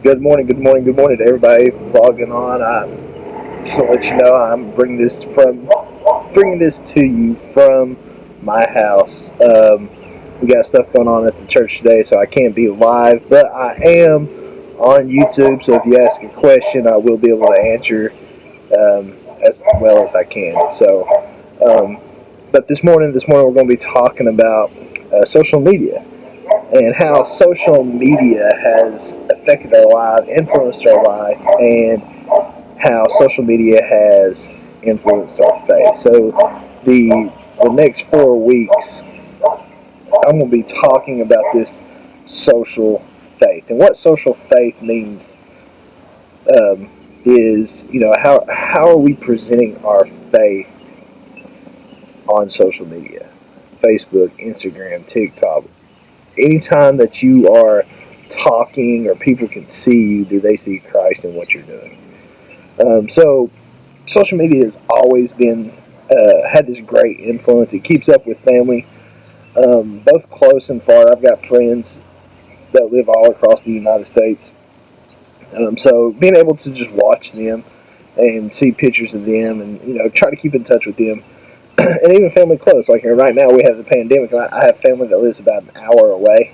Good morning, good morning, good morning to everybody logging on. I just want to let you know I'm bringing this to you from my house. We got stuff going on at the church today, so I can't be live, but I am on YouTube. So if you ask a question, I will be able to answer as well as I can. Um, but this morning we're going to be talking about social media and how social media has affected our lives, influenced our life, and how social media has influenced our faith. So the next 4 weeks, I'm going to be talking about this social faith and what social faith means. Is how are we presenting our faith on social media, Facebook, Instagram, TikTok, anytime that you are talking or people can see you, do they see Christ in what you're doing? So social media has always been had this great influence. It keeps up with family, both close and far. I've got friends that live all across the United States. So being able to just watch them and see pictures of them, and try to keep in touch with them, and even family close. Like right now, we have the pandemic, and I have family that lives about an hour away.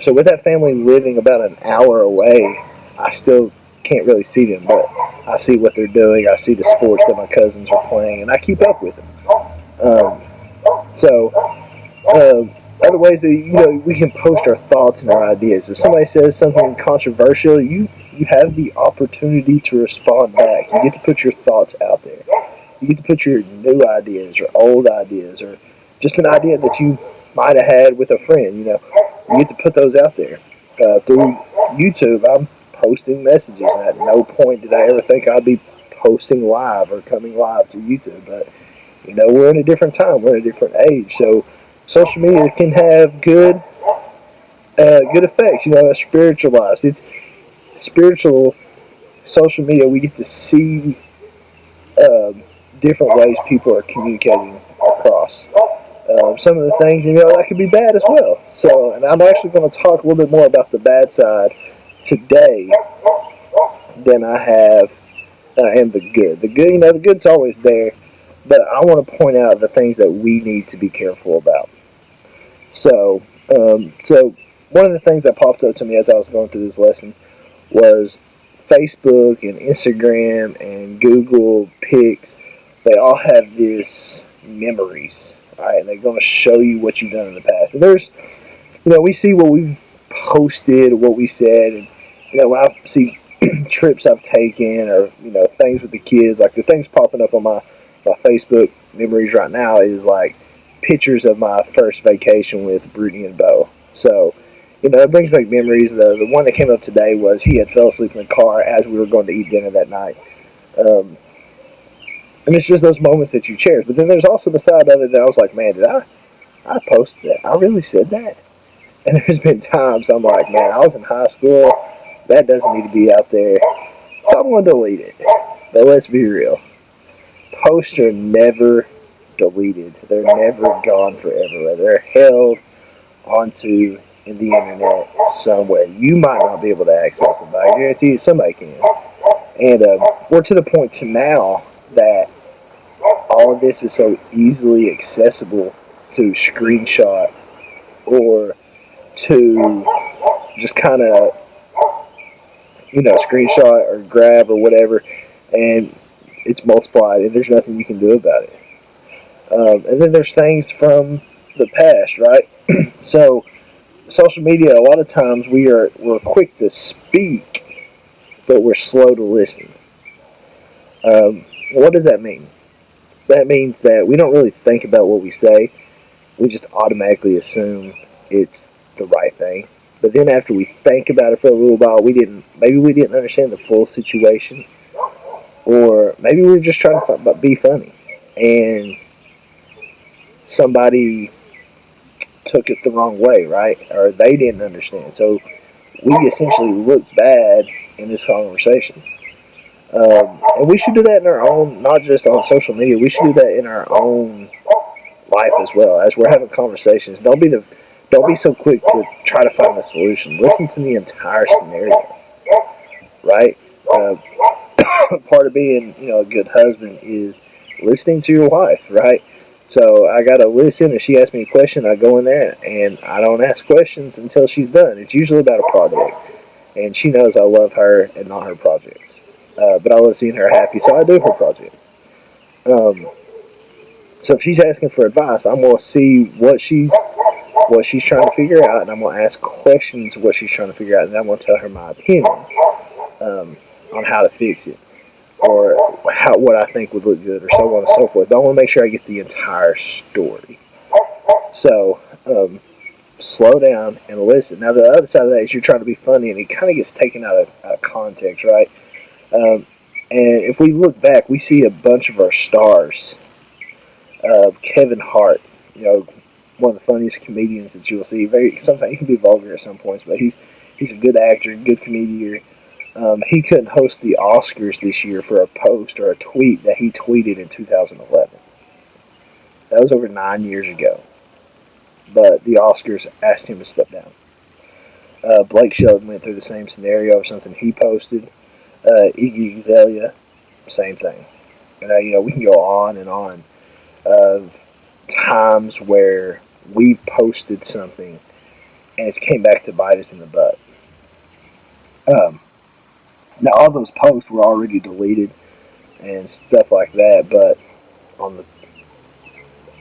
So with that family living about an hour away, I still can't really see them, but I see what they're doing. I see the sports that my cousins are playing, and I keep up with them. Um, so other ways that we can post our thoughts and our ideas. If somebody says something controversial, you have the opportunity to respond back. You get to put your thoughts out there. You get to put your new ideas or old ideas or just an idea that you might have had with a friend. You get to put those out there. Through YouTube, I'm posting messages, and at no point did I ever think I'd be posting live or coming live to YouTube. But we're in a different time. We're in a different age. So social media can have good effects. Spiritualized. It's spiritual social media. We get to see um, different ways people are communicating across. Some of the things, that could be bad as well. So, and I'm actually going to talk a little bit more about the bad side today than I have and the good. The good, the good's always there, but I want to point out the things that we need to be careful about. So one of the things that popped up to me as I was going through this lesson was Facebook and Instagram and Google Pics. They all have this memories, right? And they're going to show you what you've done in the past. And there's, we see what we've posted, what we said, and when I see trips I've taken, or things with the kids, like the things popping up on my Facebook memories right now is like pictures of my first vacation with Brittany and Bo. So, it brings back memories. The one that came up today was he had fell asleep in the car as we were going to eat dinner that night. And it's just those moments that you cherish. But then there's also the side of it that I was like, man, did I posted that? I really said that? And there's been times I'm like, man, I was in high school. That doesn't need to be out there. So I'm going to delete it. But let's be real. Posts are never deleted. They're never gone forever. They're held onto in the internet somewhere. You might not be able to access them, but I guarantee you somebody can. And we're to the point to now that all of this is so easily accessible to screenshot or to just kind of screenshot or grab or whatever, and it's multiplied, and there's nothing you can do about it. And then there's things from the past, right? So social media, a lot of times we're quick to speak, but we're slow to listen. What does that mean? That means that we don't really think about what we say. We just automatically assume it's the right thing. But then after we think about it for a little while, maybe we didn't understand the full situation, or maybe we were just trying to be funny, and somebody took it the wrong way, right? Or they didn't understand. So we essentially looked bad in this conversation. And we should do that in our own, not just on social media. We should do that in our own life as well. As we're having conversations, don't be so quick to try to find the solution. Listen to the entire scenario. right? Uh, Part of being, a good husband is listening to your wife, right? So I gotta listen. If she asks me a question, I go in there and I don't ask questions until she's done. It's usually about a project, and she knows I love her and not her projects. But I love seeing her happy, so I do her project. Um, so if she's asking for advice, I'm gonna see what she's trying to figure out, and I'm gonna ask questions of what she's trying to figure out, and I'm gonna tell her my opinion um, on how to fix it, or what I think would look good, or so on and so forth. But I want to make sure I get the entire story. So slow down and listen. Now the other side of that is you're trying to be funny, and it kind of gets taken out of context, right? Um, and if we look back, we see a bunch of our stars. Kevin Hart, you know, one of the funniest comedians that you'll see. Very sometimes he can be vulgar at some points, but he's a good actor, good comedian. He couldn't host the Oscars this year for a post or a tweet that he tweeted in 2011. That was over 9 years ago. But the Oscars asked him to step down. Blake Shelton went through the same scenario of something he posted. Iggy Azalea, same thing. And we can go on and on of times where we've posted something and it's came back to bite us in the butt. Um, Now all those posts were already deleted and stuff like that, but on the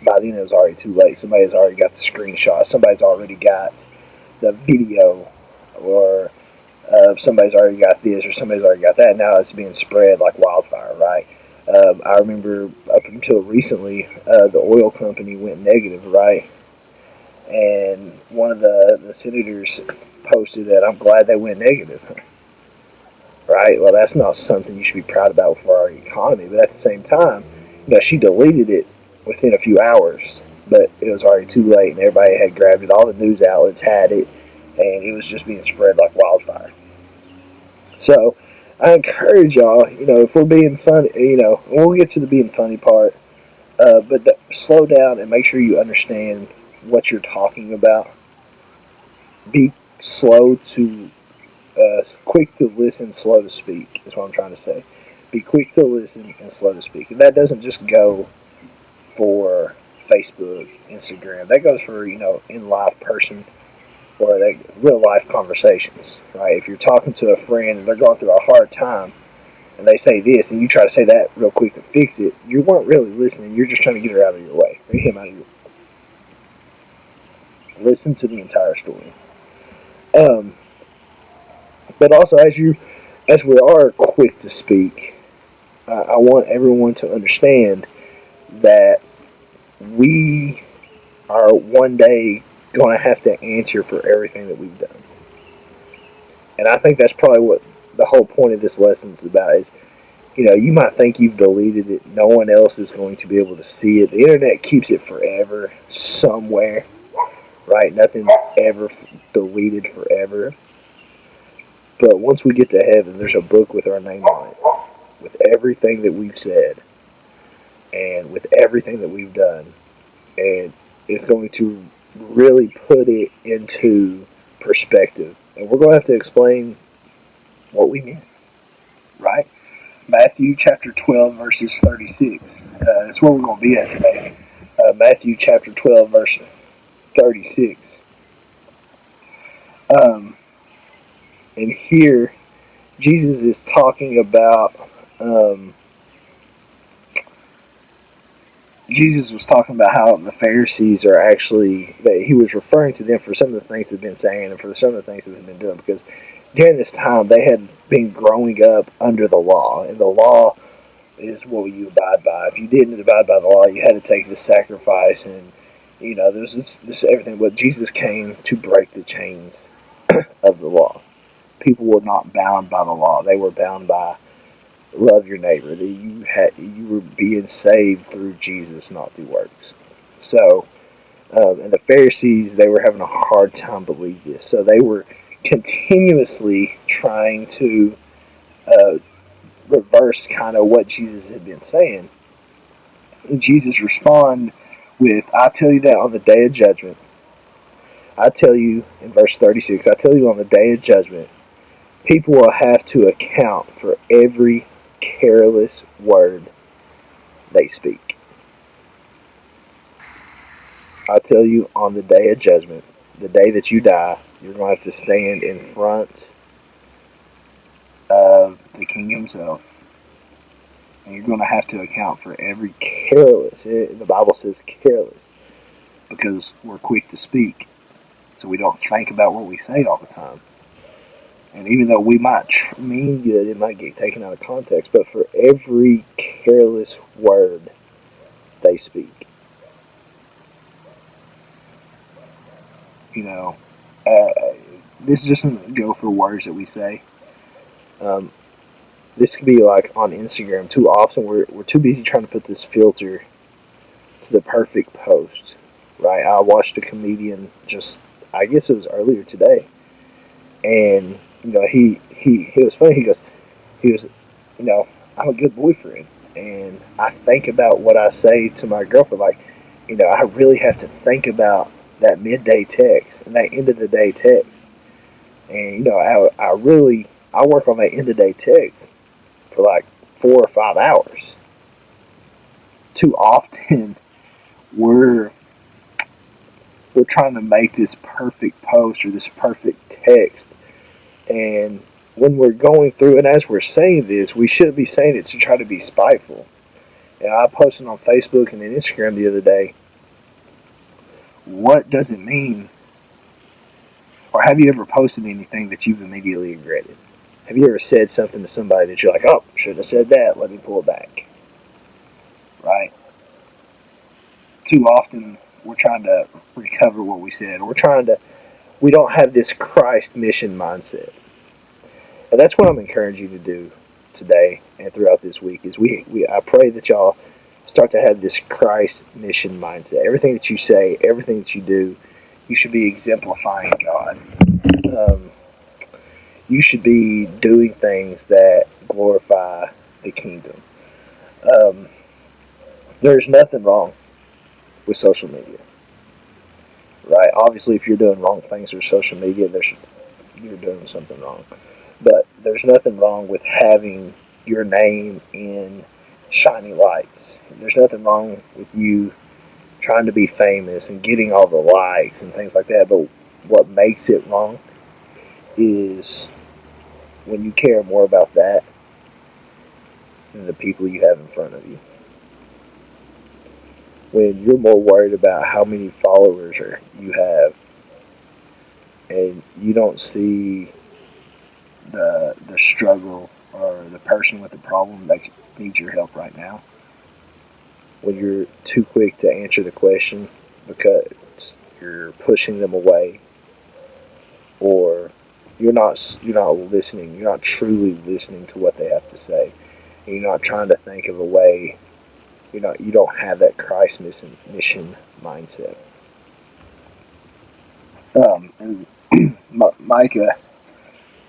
by then it was already too late. Somebody's already got the screenshot. Somebody's already got the video, or somebody's already got this, or somebody's already got that. Now it's being spread like wildfire, right? I remember up until recently, the oil company went negative, right? And one of the senators posted that I'm glad they went negative, right? Well, that's not something you should be proud about for our economy. But at the same time, she deleted it within a few hours, but it was already too late, and everybody had grabbed it. All the news outlets had it, and it was just being spread like wildfire. So I encourage y'all, if we're being funny, we'll get to the being funny part, but slow down and make sure you understand what you're talking about. Be slow to quick to listen, slow to speak, is what I'm trying to say. Be quick to listen and slow to speak. And that doesn't just go for Facebook, Instagram. That goes for, in life person, or real life conversations, right? If you're talking to a friend and they're going through a hard time and they say this and you try to say that real quick to fix it, you weren't really listening. You're just trying to get her out of your way, or him out of your way. Listen to the entire story. Um, but also, as we are quick to speak, I want everyone to understand that we are one day going to have to answer for everything that we've done. And I think that's probably what the whole point of this lesson is about is, you might think you've deleted it. No one else is going to be able to see it. The internet keeps it forever somewhere, right? Nothing's ever deleted forever. But once we get to heaven, there's a book with our name on it, with everything that we've said and with everything that we've done. And it's going to really put it into perspective. And we're going to have to explain what we mean, right? Matthew chapter 12, verses 36. That's where we're going to be at today. Matthew chapter 12, verse 36. And here, Jesus is talking about, Jesus was talking about how the Pharisees are actually, that he was referring to them for some of the things they've been saying and for some of the things that they've been doing, because during this time they had been growing up under the law, and the law is what you abide by. If you didn't abide by the law, you had to take this sacrifice, and there's this everything. But Jesus came to break the chains of the law. People were not bound by the law; they were bound by love your neighbor. That you were being saved through Jesus, not through works. So, and the Pharisees, they were having a hard time believing this. So they were continuously trying to reverse kind of what Jesus had been saying. And Jesus responded with, "I tell you that on the day of judgment, I tell you," in verse 36, "I tell you on the day of judgment, People will have to account for every careless word they speak. I tell you, on the day of judgment, the day that you die, you're going to have to stand in front of the King himself, and you're going to have to account for every careless. The Bible says careless because we're quick to speak, so we don't think about what we say all the time. And even though we might mean good, it might get taken out of context. But for every careless word they speak, you know, uh, this doesn't go for words that we say. Um, this could be like on Instagram. Too often we're too busy trying to put this filter to the perfect post, right? I watched a comedian just, I guess it was earlier today, and he was funny. He was, I'm a good boyfriend, and I think about what I say to my girlfriend. Like, I really have to think about that midday text and that end of the day text, and I work on that end of the day text for like 4 or 5 hours. Too often we're we're trying to make this perfect post or this perfect text, and when we're going through and as we're saying this, we shouldn't be saying it to try to be spiteful. And I posted on Facebook and then Instagram the other day, what does it mean? Or have you ever posted anything that you've immediately regretted? Have you ever said something to somebody that you're like, oh, should have said that, let me pull it back? Right? Too often we're trying to recover what we said. We don't have this Christ mission mindset. And that's what I'm encouraging you to do today and throughout this week is I pray that y'all start to have this Christ mission mindset. Everything that you say, everything that you do, you should be exemplifying God. Um, you should be doing things that glorify the kingdom. Um, there's nothing wrong with social media, right? Obviously, if you're doing wrong things with social media, you're doing something wrong. But there's nothing wrong with having your name in shiny lights. There's nothing wrong with you trying to be famous and getting all the likes and things like that. But what makes it wrong is when you care more about that than the people you have in front of you. When you're more worried about how many followers you have and you don't see the struggle or the person with the problem that needs your help right now. When you're too quick to answer the question because you're pushing them away, or you're not listening, you're not truly listening to what they have to say, and you're not trying to think of a way. You don't have that Christ mission mindset.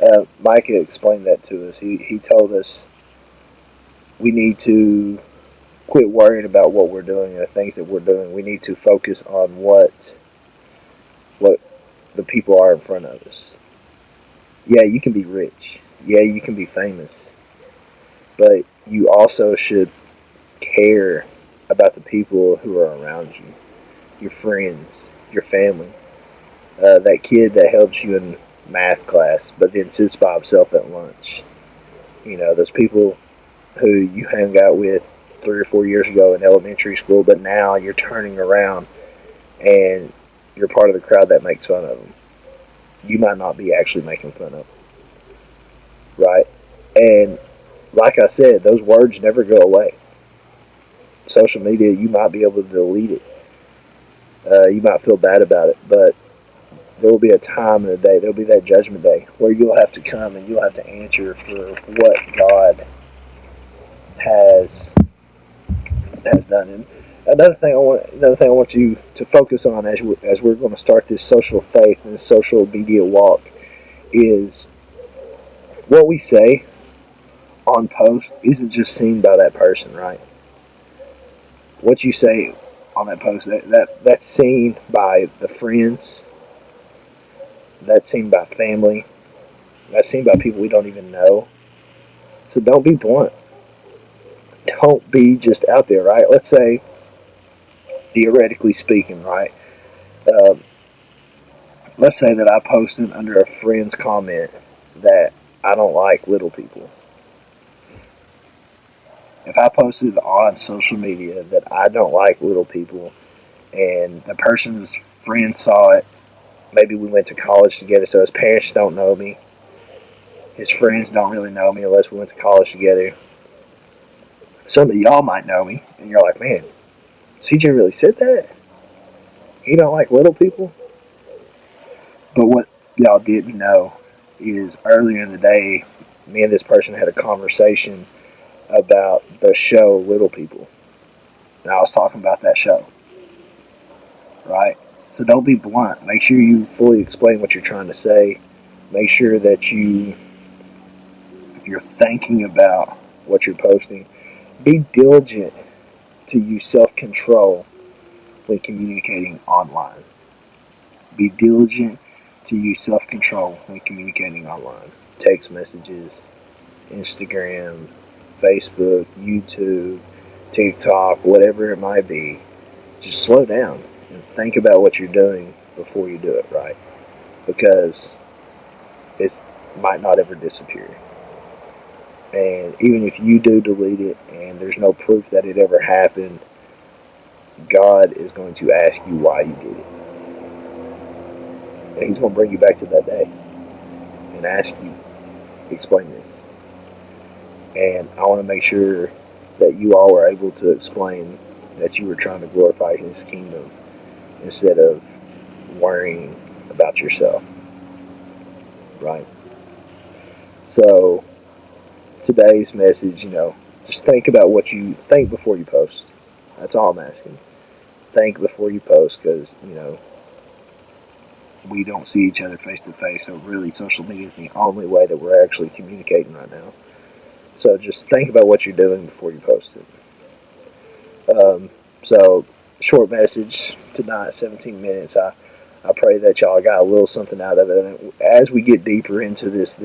And Micah explained that to us. He told us we need to quit worrying about what we're doing and the things that we're doing. We need to focus on what the people are in front of us. Yeah, you can be rich. Yeah, you can be famous. But you also should care about the people who are around you, your friends, your family. That kid that helps you in math class, but then sits by himself at lunch. Those people who you hung out with 3 or 4 years ago in elementary school, but now you're turning around and you're part of the crowd that makes fun of them. You might not be actually making fun of them, right? And like I said, those words never go away. Social media, you might be able to delete it. You might feel bad about it, but there will be a time in the day, there will be that judgment day where you'll have to come and you'll have to answer for what God has has done. And another thing I want you to focus on as we're going to start this social faith and this social media walk is what we say on post isn't just seen by that person, right? What you say on that post that's seen by the friends, that's seen by family, That's seen by people we don't even know. So don't be blunt. Don't be just out there, right? Let's say, theoretically speaking, right? Um, let's say that I posted under a friend's comment that I don't like little people. If I posted on social media that I don't like little people and the person's friend saw it, maybe we went to college together, so his parents don't know me, his friends don't really know me unless we went to college together. Some of y'all might know me, and you're like, man, CJ really said that? He don't like little people? But what y'all didn't know is earlier in the day, me and this person had a conversation about the show Little People. And I was talking about that show, right? So don't be blunt. Make sure you fully explain what you're trying to say. Make sure that you're thinking about what you're posting. Be diligent to use self-control when communicating online. Be diligent to use self-control when communicating online. Text messages, Instagram, Facebook, YouTube, TikTok, whatever it might be. Just slow down and think about what you're doing before you do it, right? Because it might not ever disappear. And even if you do delete it and there's no proof that it ever happened, God is going to ask you why you did it. And He's going to bring you back to that day and ask you, explain this. And I want to make sure that you all were able to explain that you were trying to glorify His kingdom instead of worrying about yourself, right? So today's message, just think about what you think before you post. That's all I'm asking. Think before you post because, we don't see each other face to face. So really, social media is the only way that we're actually communicating right now. So just think about what you're doing before you post it. So short message tonight, 17 minutes. I pray that y'all got a little something out of it. And as we get deeper into this